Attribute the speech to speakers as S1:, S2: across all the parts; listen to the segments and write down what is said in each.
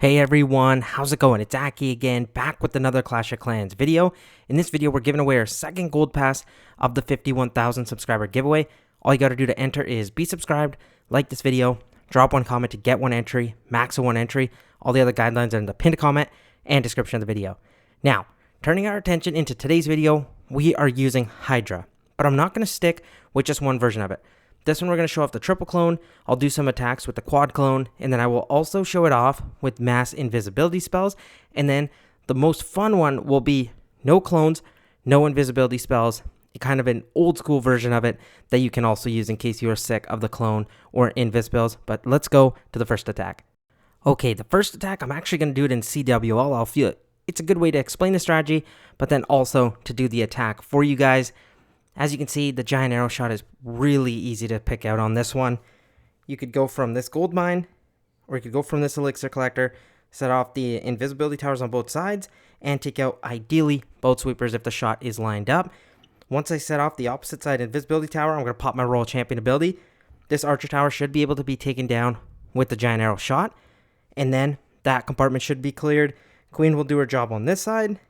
S1: Hey everyone, how's it going? It's Aki again, back with another Clash of Clans video. In this video, we're giving away our second gold pass of the 51,000 subscriber giveaway. All you gotta do to enter is be subscribed, like this video, drop one comment to get one entry, max of one entry. All the other guidelines are in the pinned comment and description of the video. Now, turning our attention into today's video, we are using Hydra, but I'm not gonna stick with just one version of it. This one we're going to show off the triple clone, I'll do some attacks with the quad clone, and then I will also show it off with mass invisibility spells, and then the most fun one will be no clones, no invisibility spells, kind of an old school version of it that you can also use in case you are sick of the clone or invis spells. But let's go to the first attack. Okay, the first attack, I'm actually going to do it in CWL. I'll feel it's a good way to explain the strategy, but then also to do the attack for you guys. As you can see, the giant arrow shot is really easy to pick out on this one. You could go from this gold mine, or you could go from this elixir collector, set off the invisibility towers on both sides, and take out, ideally, both sweepers if the shot is lined up. Once I set off the opposite side invisibility tower, I'm going to pop my royal champion ability. This archer tower should be able to be taken down with the giant arrow shot, and then that compartment should be cleared. Queen will do her job on this side,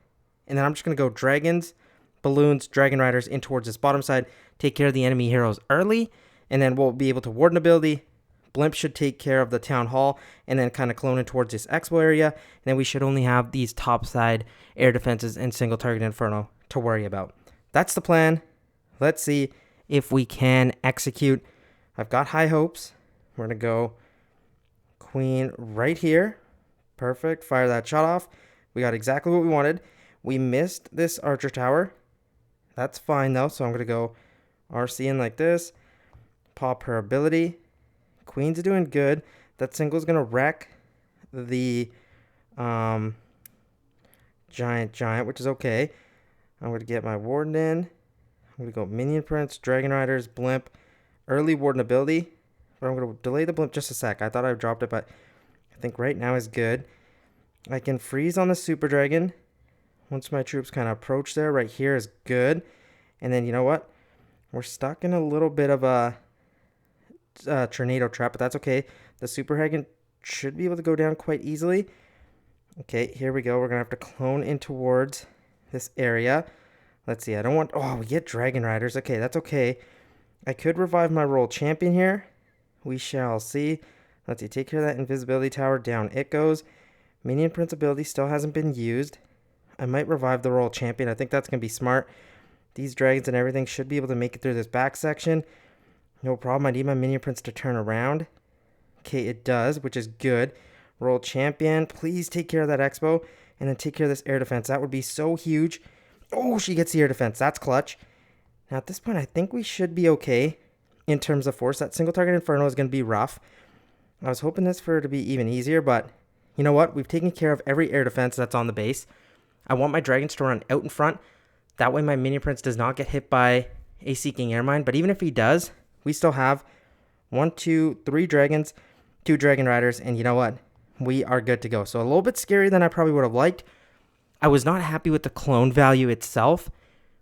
S1: and then I'm just going to go dragons, balloons, dragon riders in towards this bottom side, take care of the enemy heroes early, and then we'll be able to ward an ability. Blimp should take care of the town hall, and then kind of clone in towards this expo area, and then we should only have these top side air defenses and single target inferno to worry about. That's the plan. Let's see if we can execute. I've got high hopes. We're going to go queen right here. Perfect. Fire that shot off. We got exactly what we wanted. We missed this archer tower. That's fine though, so I'm going to go RC in like this, pop her ability. Queen's doing good. That single's going to wreck the giant, which is okay. I'm going to get my warden in. I'm going to go minion prince, dragon riders, blimp, early warden ability. But I'm going to delay the blimp just a sec. I thought I dropped it, but I think right now is good. I can freeze on the super dragon. Once my troops kind of approach there, right here is good. And then, you know what? We're stuck in a little bit of a tornado trap, but that's okay. The super dragon should be able to go down quite easily. Okay, here we go. We're going to have to clone in towards this area. Let's see. I don't want... Oh, we get dragon riders. Okay, that's okay. I could revive my royal champion here. We shall see. Let's see. Take care of that invisibility tower. Down it goes. Minion prince ability still hasn't been used. I might revive the royal champion. I think that's going to be smart. These dragons and everything should be able to make it through this back section. No problem. I need my minion prince to turn around. Okay, it does, which is good. Royal champion, please take care of that expo. And then take care of this air defense. That would be so huge. Oh, she gets the air defense. That's clutch. Now, at this point, I think we should be okay in terms of force. That single target inferno is going to be rough. I was hoping this for it to be even easier, but you know what? We've taken care of every air defense that's on the base. I want my dragons to run out in front. That way my minion prince does not get hit by a seeking air mine. But even if he does, we still have 1, 2, 3 dragons, 2 dragon riders. And you know what? We are good to go. So a little bit scarier than I probably would have liked. I was not happy with the clone value itself.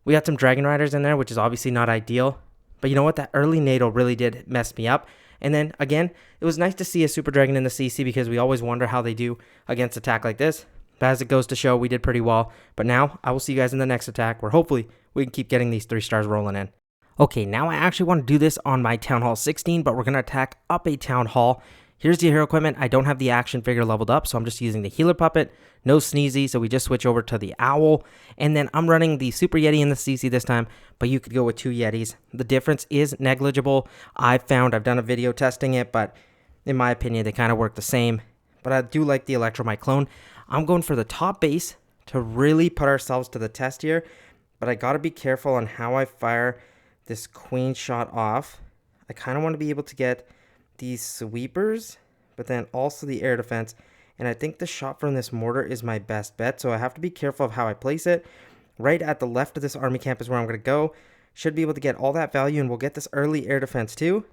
S1: We got some dragon riders in there, which is obviously not ideal. But you know what? That early NATO really did mess me up. And then again, it was nice to see a super dragon in the CC because we always wonder how they do against attack like this. But as it goes to show, we did pretty well. But now, I will see you guys in the next attack where hopefully we can keep getting these 3 stars rolling in. Okay, now I actually want to do this on my Town Hall 16, but we're going to attack up a Town Hall. Here's the hero equipment. I don't have the action figure leveled up, so I'm just using the healer puppet. No sneezy, so we just switch over to the owl. And then I'm running the super yeti in the CC this time, but you could go with 2 yetis. The difference is negligible. I've done a video testing it, but in my opinion, they kind of work the same. But I do like the electromite clone. I'm going for the top base to really put ourselves to the test here, but I got to be careful on how I fire this queen shot off. I kind of want to be able to get these sweepers, but then also the air defense, and I think the shot from this mortar is my best bet, so I have to be careful of how I place it. Right at the left of this army camp is where I'm going to go. Should be able to get all that value, and we'll get this early air defense too.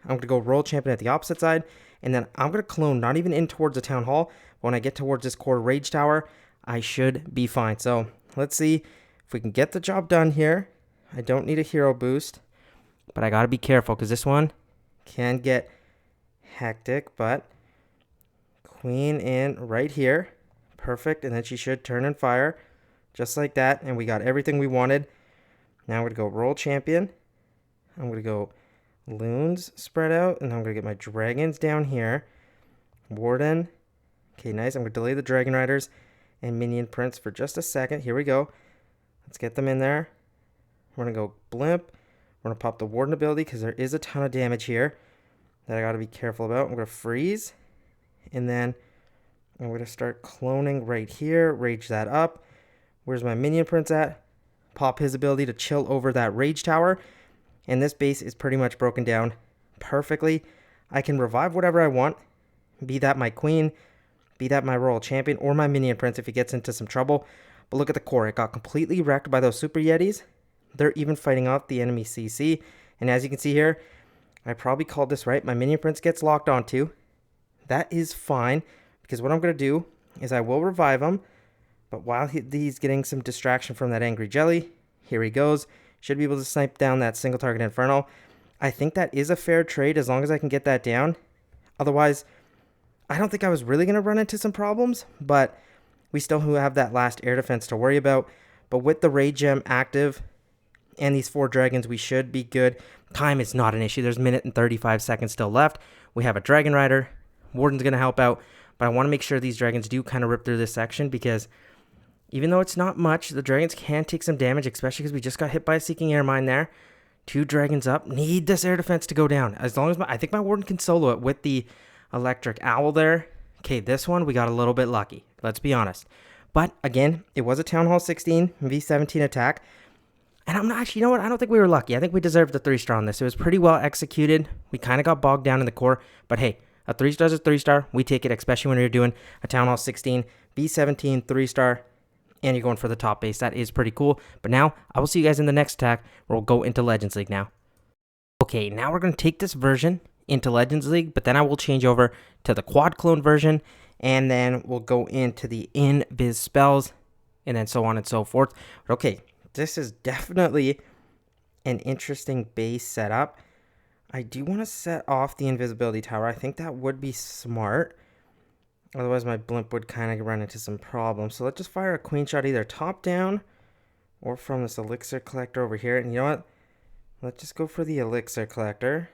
S1: I'm going to go royal champion at the opposite side, and then I'm going to clone not even in towards the town hall. When I get towards this core rage tower, I should be fine. So let's see if we can get the job done here. I don't need a hero boost, but I got to be careful because this one can get hectic. But queen in right here. Perfect. And then she should turn and fire just like that. And we got everything we wanted. Now I'm going to go roll champion. I'm going to go loons spread out. And I'm going to get my dragons down here. Warden. Okay, nice. I'm going to delay the dragon riders and minion prince for just a second. Here we go. Let's get them in there. We're going to go blimp. We're going to pop the warden ability because there is a ton of damage here that I got to be careful about. I'm going to freeze. And then I'm going to start cloning right here. Rage that up. Where's my minion prince at? Pop his ability to chill over that rage tower. And this base is pretty much broken down perfectly. I can revive whatever I want. Be that my queen. Be that my royal champion. Or my minion prince if he gets into some trouble. But look at the core. It got completely wrecked by those super yetis. They're even fighting off the enemy CC. And as you can see here, I probably called this right. My minion prince gets locked onto. That is fine. Because what I'm going to do is I will revive him. But while he's getting some distraction from that angry jelly, here he goes. Should be able to snipe down that single target inferno. I think that is a fair trade as long as I can get that down. Otherwise, I don't think I was really going to run into some problems. But we still have that last air defense to worry about. But with the rage gem active and these 4 dragons, we should be good. Time is not an issue. There's a minute and 35 seconds still left. We have a dragon rider. Warden's going to help out. But I want to make sure these dragons do kind of rip through this section because even though it's not much, the dragons can take some damage, especially because we just got hit by a Seeking Air Mine there. 2 dragons up. Need this air defense to go down. As long as I think my warden can solo it with the electric owl there. Okay, this one, we got a little bit lucky. Let's be honest. But again, it was a Town Hall 16 V17 attack. And I'm not actually, you know what? I don't think we were lucky. I think we deserved the 3-star on this. It was pretty well executed. We kind of got bogged down in the core. But hey, a 3-star is a 3-star. We take it, especially when you're doing a Town Hall 16 V17 3-star. And you're going for the top base. That is pretty cool. But now, I will see you guys in the next attack where we'll go into Legends League now. Okay, now we're going to take this version into Legends League. But then I will change over to the quad clone version. And then we'll go into the Invis spells. And then so on and so forth. But okay, this is definitely an interesting base setup. I do want to set off the invisibility tower. I think that would be smart. Otherwise, my blimp would kind of run into some problems. So let's just fire a queen shot either top down or from this elixir collector over here. And you know what? Let's just go for the elixir collector.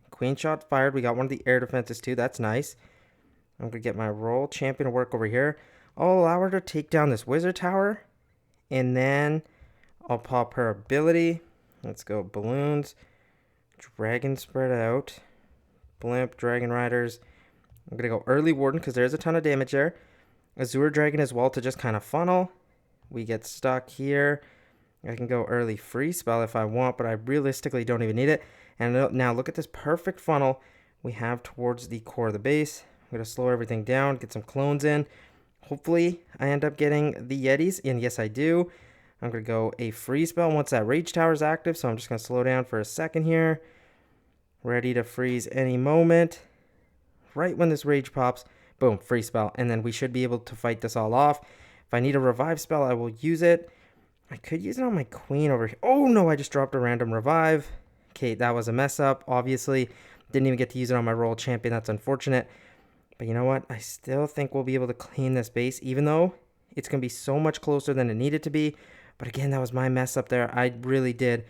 S1: Queen shot fired. We got one of the air defenses too. That's nice. I'm going to get my roll champion to work over here. I'll allow her to take down this wizard tower. And then I'll pop her ability. Let's go balloons. Dragon spread out. Blimp, dragon riders. I'm going to go early warden because there's a ton of damage there. Azure dragon as well to just kind of funnel. We get stuck here. I can go early free spell if I want, but I realistically don't even need it. And now look at this perfect funnel we have towards the core of the base. I'm going to slow everything down, get some clones in. Hopefully I end up getting the yetis, and yes I do. I'm going to go a free spell once that rage tower is active, so I'm just going to slow down for a second here. Ready to freeze any moment. Right when this rage pops, boom, free spell. And then we should be able to fight this all off. If I need a revive spell, I will use it. I could use it on my queen over here. Oh no, I just dropped a random revive. Okay, that was a mess up, obviously. Didn't even get to use it on my royal champion. That's unfortunate. But you know what? I still think we'll be able to clean this base, even though it's going to be so much closer than it needed to be. But again, that was my mess up there. I really did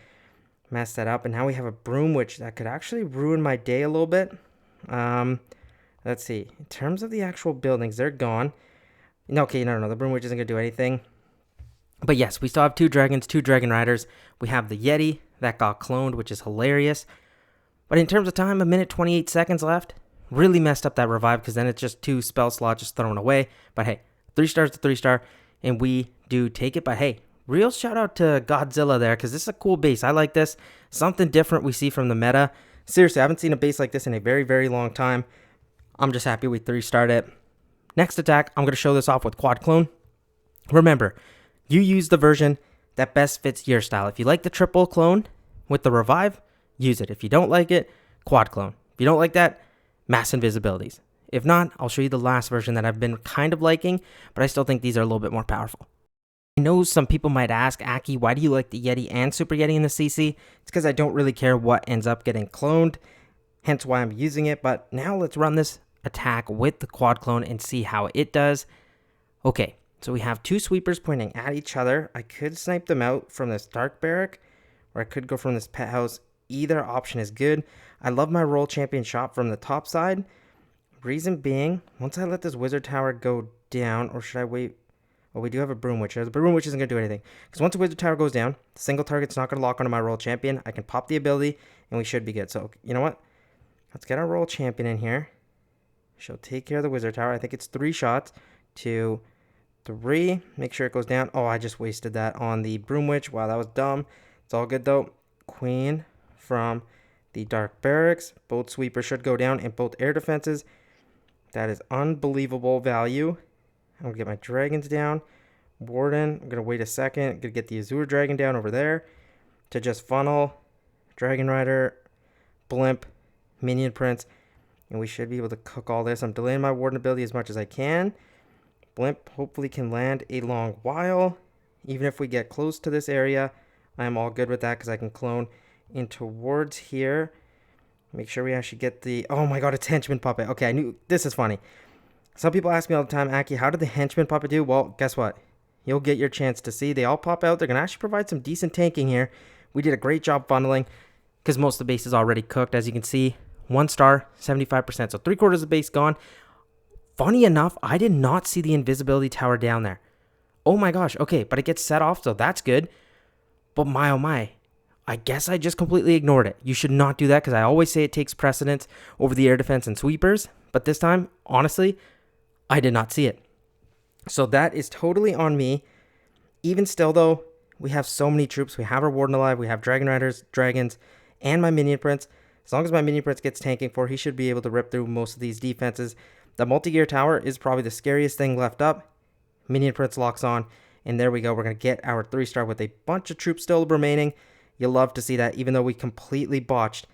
S1: mess that up. And now we have a broom witch that could actually ruin my day a little bit. Let's see. In terms of the actual buildings, they're gone. No, okay, no. The broom witch isn't going to do anything. But yes, we still have 2 dragons, 2 dragon riders. We have the Yeti that got cloned, which is hilarious. But in terms of time, 1 minute 28 seconds left. Really messed up that revive because then it's just 2 spell slots just thrown away. But hey, 3 stars to 3-star, and we do take it. But hey, real shout out to Godzilla there because this is a cool base. I like this. Something different we see from the meta. Seriously, I haven't seen a base like this in a very, very long time. I'm just happy we 3-starred it. Next attack, I'm going to show this off with quad clone. Remember, you use the version that best fits your style. If you like the triple clone with the revive, use it. If you don't like it, quad clone. If you don't like that, mass invisibilities. If not, I'll show you the last version that I've been kind of liking, but I still think these are a little bit more powerful. I know some people might ask, Aki, why do you like the Yeti and Super Yeti in the CC? It's because I don't really care what ends up getting cloned, hence why I'm using it. But now let's run this attack with the quad clone and see how it does. Okay, so we have 2 sweepers pointing at each other. I could snipe them out from this dark barrack, or I could go from this pet house. Either option is good. I love my roll champion shot from the top side. Reason being, once I let this wizard tower go down, or should I wait? Oh, we do have a broom witch. The broom witch isn't going to do anything. Because once the wizard tower goes down, the single target's not going to lock onto my roll champion. I can pop the ability, and we should be good. So, you know what? Let's get our roll champion in here. She'll take care of the wizard tower. I think it's 3 shots. 2, 3. Make sure it goes down. Oh, I just wasted that on the broom witch. Wow, that was dumb. It's all good, though. Queen from the dark barracks. Both sweepers should go down in both air defenses. That is unbelievable value. I'm going to get my dragons down. Warden, I'm going to wait a second. I'm going to get the Azure dragon down over there to just funnel Dragon Rider, Blimp, Minion Prince, and we should be able to cook all this. I'm delaying my Warden ability as much as I can. Blimp hopefully can land a long while. Even if we get close to this area, I'm all good with that because I can clone in towards here. Make sure we actually get the... Oh my god, it's henchman puppet. Okay, I knew... This is funny. Some people ask me all the time, Aki, how did the henchman puppet do? Well, guess what? You'll get your chance to see. They all pop out. They're going to actually provide some decent tanking here. We did a great job funneling because most of the base is already cooked. As you can see, 1 star, 75%. So 3/4 of the base gone. Funny enough, I did not see the invisibility tower down there. Oh my gosh. Okay, but it gets set off, so that's good. But my oh my. I guess I just completely ignored it. You should not do that because I always say it takes precedence over the air defense and sweepers. But this time, honestly, I did not see it. So that is totally on me. Even still, though, we have so many troops. We have our Warden alive. We have Dragon Riders, Dragons, and my Minion Prince. As long as my Minion Prince gets tanking for, he should be able to rip through most of these defenses. The multi-gear tower is probably the scariest thing left up. Minion Prince locks on, and there we go. We're going to get our 3-star with a bunch of troops still remaining. You'll love to see that, even though we completely botched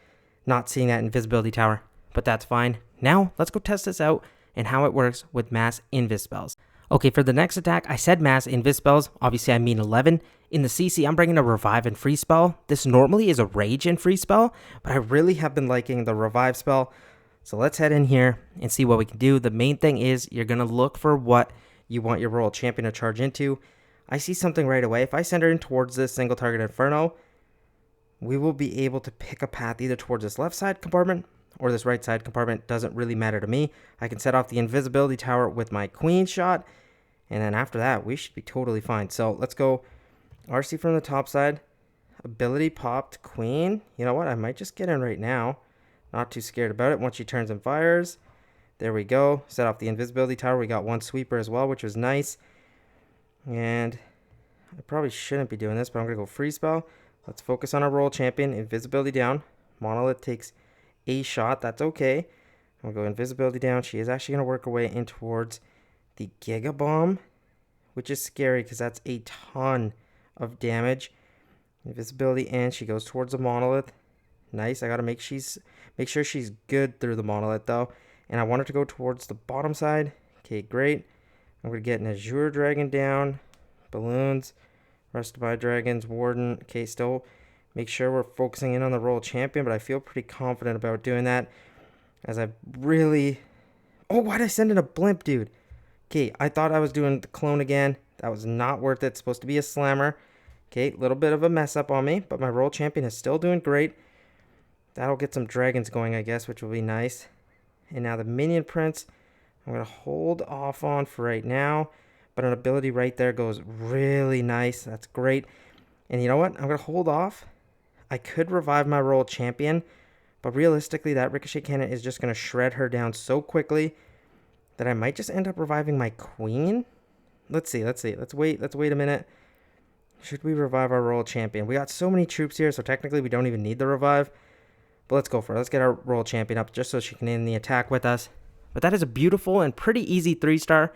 S1: not seeing that invisibility tower. But that's fine. Now, let's go test this out and how it works with mass invis spells. Okay, for the next attack, I said mass invis spells. Obviously, I mean 11. In the CC, I'm bringing a revive and free spell. This normally is a rage and free spell, but I really have been liking the revive spell. So let's head in here and see what we can do. The main thing is you're going to look for what you want your royal champion to charge into. I see something right away. If I send her in towards this single target inferno, we will be able to pick a path either towards this left side compartment or this right side compartment. Doesn't really matter to me. I can set off the invisibility tower with my queen shot, and then after that, we should be totally fine. So let's go RC from the top side. Ability popped, queen. You know what? I might just get in right now. Not too scared about it. Once she turns and fires, there we go. Set off the invisibility tower. We got 1 sweeper as well, which was nice. And I probably shouldn't be doing this, but I'm going to go free spell. Let's focus on our royal champion. Invisibility down. Monolith takes a shot. That's okay. I'm going to go invisibility down. She is actually going to work her way in towards the Giga Bomb, which is scary because that's a ton of damage. Invisibility in. She goes towards the monolith. Nice. I got to make sure she's good through the monolith, though. And I want her to go towards the bottom side. Okay, great. I'm going to get an Azure Dragon down. Balloons. Rest of my dragons, Warden. Okay, still make sure we're focusing in on the royal champion, but I feel pretty confident about doing that. As I really... Oh, why'd I send in a blimp, dude? Okay, I thought I was doing the clone again. That was not worth it. It's supposed to be a slammer. Okay, a little bit of a mess up on me, but my royal champion is still doing great. That'll get some dragons going, I guess, which will be nice. And now the Minion Prince, I'm going to hold off on for right now. But an ability right there goes really nice. That's great. And you know what? I'm going to hold off. I could revive my royal champion. But realistically, that ricochet cannon is just going to shred her down so quickly that I might just end up reviving my queen. Let's see. Let's wait a minute. Should we revive our royal champion? We got so many troops here, so technically we don't even need the revive. But let's go for it. Let's get our royal champion up just so she can end the attack with us. But that is a beautiful and pretty easy 3-star.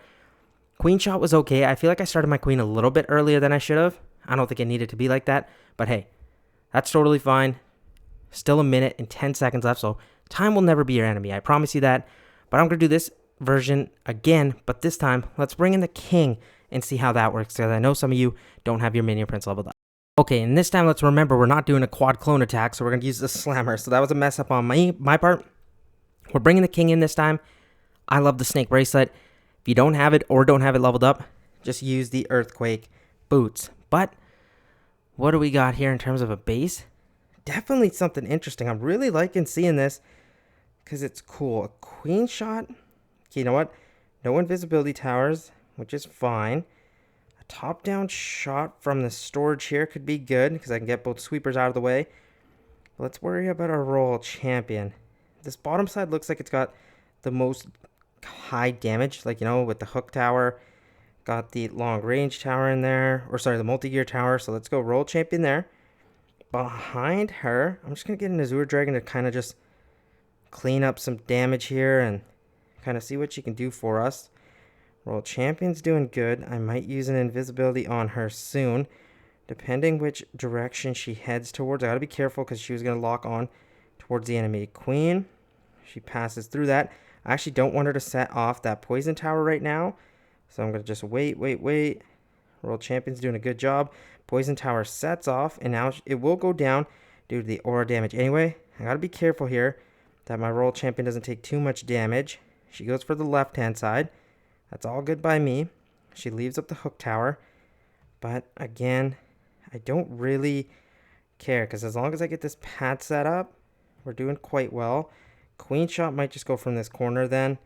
S1: Queen shot was okay. I feel like I started my queen a little bit earlier than I should have. I don't think it needed to be like that. But hey, that's totally fine. Still a minute and 10 seconds left, so time will never be your enemy. I promise you that. But I'm going to do this version again, but this time, let's bring in the king and see how that works, because I know some of you don't have your Minion Prince leveled up. Okay, and this time, let's remember, we're not doing a quad clone attack, so we're going to use the slammer. So that was a mess up on my part. We're bringing the king in this time. I love the snake bracelet. If you don't have it or don't have it leveled up, just use the earthquake boots. But what do we got here in terms of a base? Definitely something interesting. I'm really liking seeing this because it's cool. A queen shot. Okay, you know what? No invisibility towers, which is fine. A top-down shot from the storage here could be good because I can get both sweepers out of the way. But let's worry about our royal champion. This bottom side looks like it's got the most high damage, like, you know, with the hook tower. Got the long range tower in there, or sorry, the multi-gear tower. So let's go royal champion there. Behind her, I'm just going to get an Azure Dragon to kind of just clean up some damage here and kind of see what she can do for us. Royal Champion's doing good. I might use an invisibility on her soon, depending which direction she heads towards. I got to be careful because she was going to lock on towards the enemy queen. She passes through that. I actually don't want her to set off that poison tower right now, so I'm going to just wait. Royal Champion's doing a good job. Poison tower sets off, and now it will go down due to the aura damage. Anyway, I got to be careful here that my Royal Champion doesn't take too much damage. She goes for the left-hand side. That's all good by me. She leaves up the hook tower. But, again, I don't really care, because as long as I get this pad set up, we're doing quite well. Queen shot might just go from this corner then.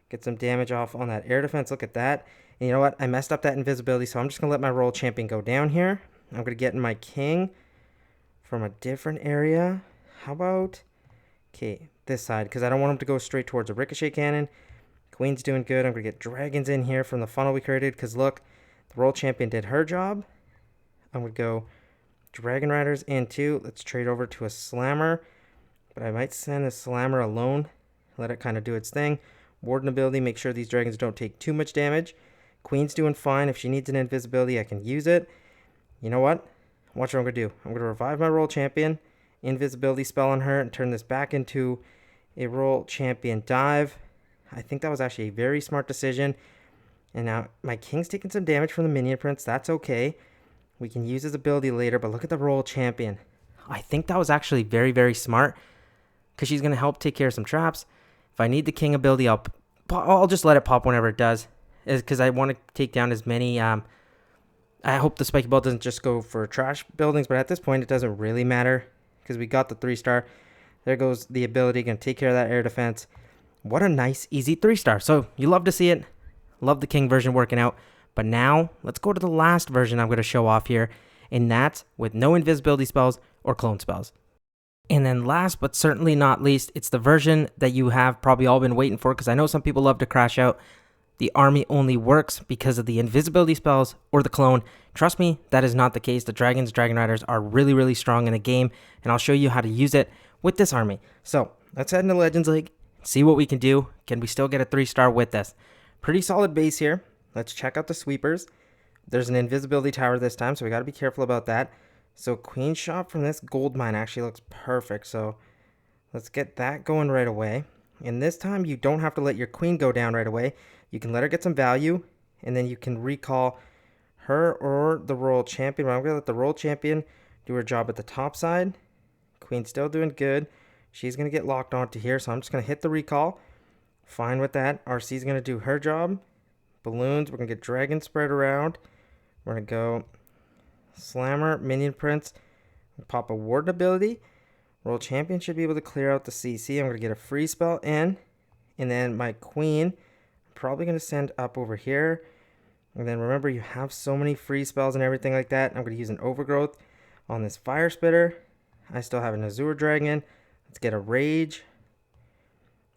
S1: Get some damage off on that air defense. Look at that. And you know what? I messed up that invisibility, so I'm just going to let my Royal Champion go down here. I'm going to get in my king from a different area. How about, okay, this side, because I don't want him to go straight towards a ricochet cannon. Queen's doing good. I'm going to get dragons in here from the funnel we created, because look, the Royal Champion did her job. I'm going to go Dragon Riders in too. Let's trade over to a Slammer, but I might send a Slammer alone. Let it kind of do its thing. Warden ability, make sure these dragons don't take too much damage. Queen's doing fine. If she needs an invisibility, I can use it. You know what? Watch what I'm going to do. I'm going to revive my Royal Champion, invisibility spell on her, and turn this back into a Royal Champion dive. I think that was actually a very smart decision. And now my king's taking some damage from the minion prince. That's okay. We can use his ability later, but look at the Royal Champion. I think that was actually very, very smart because she's going to help take care of some traps. If I need the king ability, I'll just let it pop whenever it does, because I want to take down as many. I hope the spiky ball doesn't just go for trash buildings, but at this point it doesn't really matter because we got the 3-star. There goes the ability, going to take care of that air defense. What a nice, easy 3-star. So you love to see it. Love the king version working out. But now let's go to the last version I'm going to show off here, and that's with no invisibility spells or clone spells. And then last but certainly not least, it's the version that you have probably all been waiting for, because I know some people love to crash out. The army only works because of the invisibility spells or the clone. Trust me, that is not the case. The dragons, dragon riders are really, really strong in the game, and I'll show you how to use it with this army. So let's head into Legends League, see what we can do. Can we still get a 3-star with this? Pretty solid base here. Let's check out the sweepers. There's an invisibility tower this time, so we got to be careful about that. So queen shot from this gold mine actually looks perfect. So let's get that going right away. And this time you don't have to let your queen go down right away. You can let her get some value, and then you can recall her or the Royal Champion. But I'm going to let the Royal Champion do her job at the top side. Queen's still doing good. She's going to get locked onto here, so I'm just going to hit the recall. Fine with that. RC's going to do her job. Balloons, we're going to get dragons spread around. We're going to go Slammer, Minion Prince, pop a Warden ability. Royal Champion should be able to clear out the CC. I'm going to get a free spell in. And then my Queen, I'm probably going to send up over here. And then remember, you have so many free spells and everything like that. I'm going to use an Overgrowth on this Fire Spitter. I still have an Azure Dragon. Let's get a Rage.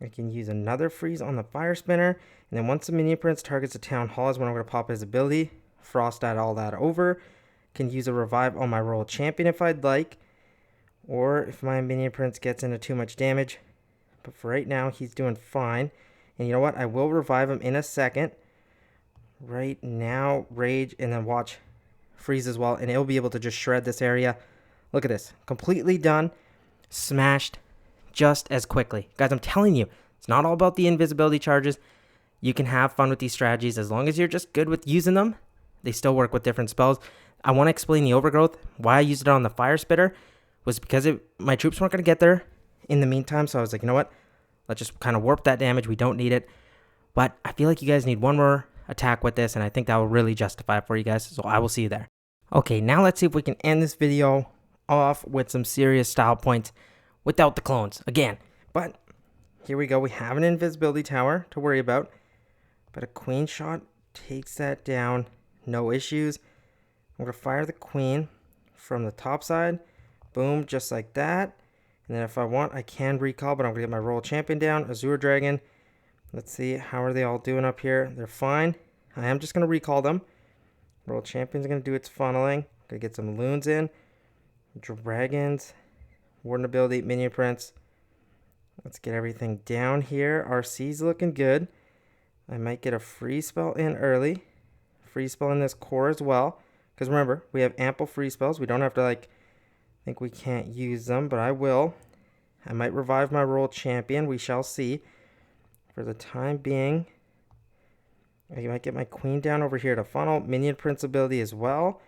S1: I can use another freeze on the Fire Spinner. And then once the Minion Prince targets the Town Hall is when I'm going to pop his ability. Frost that all that over. Can use a revive on my Royal Champion if I'd like. Or if my Minion Prince gets into too much damage. But for right now, he's doing fine. And you know what? I will revive him in a second. Right now, Rage, and then watch freeze as well. And it'll be able to just shred this area. Look at this. Completely done. Smashed just as quickly. Guys, I'm telling you, it's not all about the invisibility charges. You can have fun with these strategies as long as you're just good with using them. They still work with different spells. I want to explain the Overgrowth. Why I used it on the Fire Spitter was because my troops weren't going to get there in the meantime. So I was like, you know what? Let's just kind of warp that damage. We don't need it. But I feel like you guys need one more attack with this, and I think that will really justify it for you guys. So I will see you there. Okay, now let's see if we can end this video off with some serious style points without the clones again. But here we go. We have an invisibility tower to worry about, but a queen shot takes that down. No issues. I'm going to fire the queen from the top side. Boom, just like that. And then if I want, I can recall, but I'm going to get my royal champion down. Azure dragon. Let's see, how are they all doing up here? They're fine. I am just going to recall them. Royal champion's going to do its funneling. Going to get some loons in. Dragons. Warden ability, minion prince. Let's get everything down here. RC's looking good. I might get a free spell in early. Free spell in this core as well. Because remember, we have ample free spells. We don't have to think we can't use them, but I will. I might revive my royal champion. We shall see. For the time being, I might get my queen down over here to funnel. Minion prince ability as well.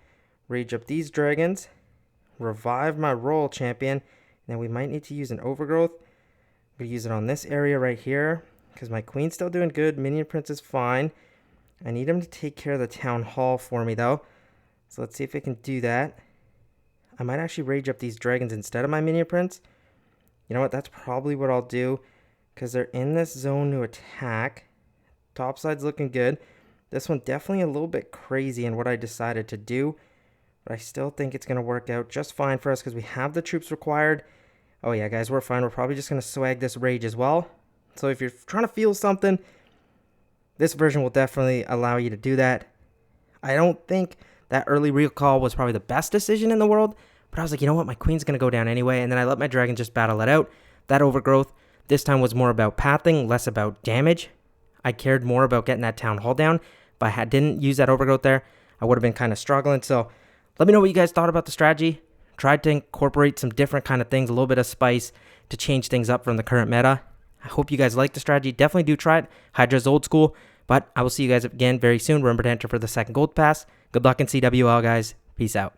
S1: Rage up these dragons. Revive my royal champion. Now we might need to use an overgrowth. I'm going to use it on this area right here because my queen's still doing good. Minion prince is fine. I need him to take care of the town hall for me though. So let's see if I can do that. I might actually rage up these dragons instead of my minion prince. You know what? That's probably what I'll do because they're in this zone to attack. Top side's looking good. This one definitely a little bit crazy in what I decided to do. But I still think it's going to work out just fine for us because we have the troops required. Oh yeah, guys, we're fine. We're probably just going to swag this rage as well. So if you're trying to feel something, this version will definitely allow you to do that. I don't think that early recall was probably the best decision in the world. But I was like, you know what? My queen's going to go down anyway. And then I let my dragon just battle it out. That overgrowth this time was more about pathing, less about damage. I cared more about getting that town hall down. If I didn't use that overgrowth there, I would have been kind of struggling. So let me know what you guys thought about the strategy. Tried to incorporate some different kind of things, a little bit of spice to change things up from the current meta. I hope you guys like the strategy. Definitely do try it. Hydra's old school, but I will see you guys again very soon. Remember to enter for the second gold pass. Good luck in CWL, guys. Peace out.